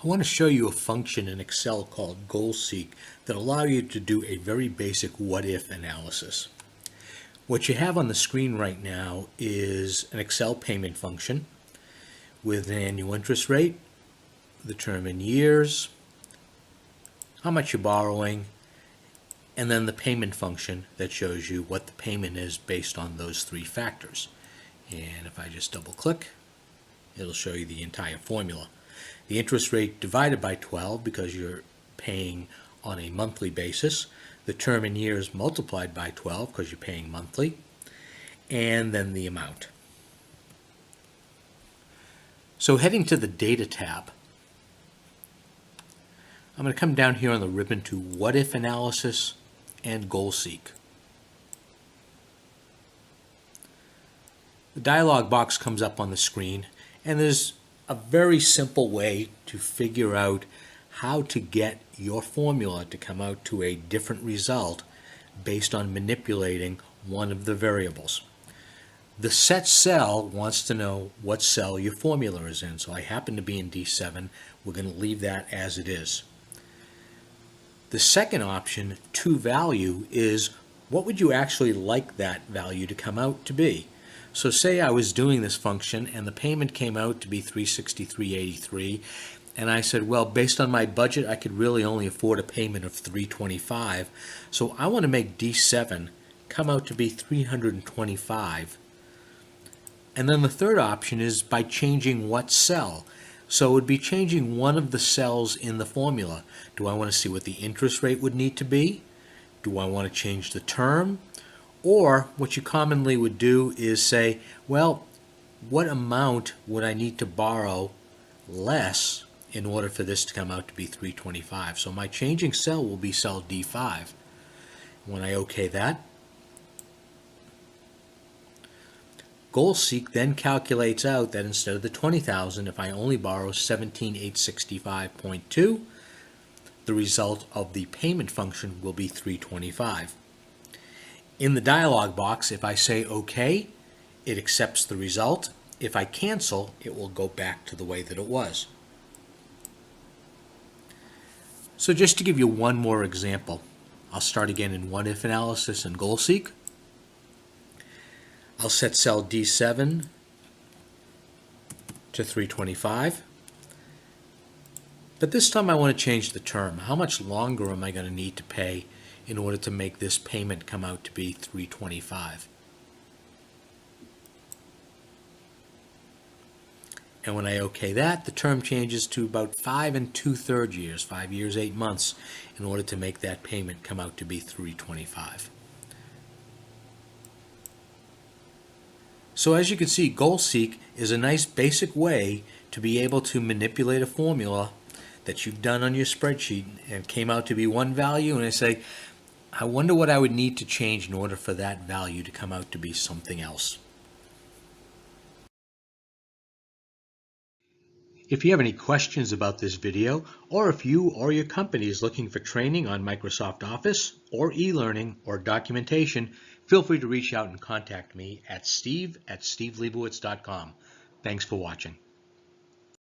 I want to show you a function in Excel called goal-seek that allows you to do a very basic what-if analysis. What you have on the screen right now is an Excel payment function with an annual interest rate, the term in years, how much you're borrowing, and then the payment function that shows you what the payment is based on those three factors. And if I just double click, it'll show you the entire formula. The interest rate divided by 12 because you're paying on a monthly basis. The term in years multiplied by 12 because you're paying monthly. And then the amount. So heading to the Data tab, I'm going to come down here on the ribbon to What If Analysis and Goal Seek. The dialog box comes up on the screen, and there's a very simple way to figure out how to get your formula to come out to a different result based on manipulating one of the variables. The set cell wants to know what cell your formula is in, so I happen to be in D7. We're going to leave that as it is. The second option, to value, is what would you actually like that value to come out to be? So say I was doing this function and the payment came out to be $363.83, and I said, well, based on my budget, I could really only afford a payment of $325. So I want to make D7 come out to be $325. And then the third option is by changing what cell. So it would be changing one of the cells in the formula. Do I want to see what the interest rate would need to be? Do I want to change the term? Or what you commonly would do is say, well, what amount would I need to borrow less in order for this to come out to be $325? So my changing cell will be cell D5. When I OK that, Goal Seek then calculates out that instead of the $20,000, if I only borrow $17,865.2, the result of the payment function will be $325. In the dialog box, if I say OK, it accepts the result. If I cancel, it will go back to the way that it was. So just to give you one more example, I'll start again in What If Analysis and Goal Seek. I'll set cell D7 to 325. But this time I want to change the term. How much longer am I going to need to pay in order to make this payment come out to be $325? And when I OK that, the term changes to about 5 2/3 years, 5 years, 8 months, in order to make that payment come out to be $325. So as you can see, Goal Seek is a nice basic way to be able to manipulate a formula that you've done on your spreadsheet and came out to be one value, and I say, I wonder what I would need to change in order for that value to come out to be something else. If you have any questions about this video, or if you or your company is looking for training on Microsoft Office or e-learning or documentation, feel free to reach out and contact me at steve@steveleibowitz.com. Thanks for watching.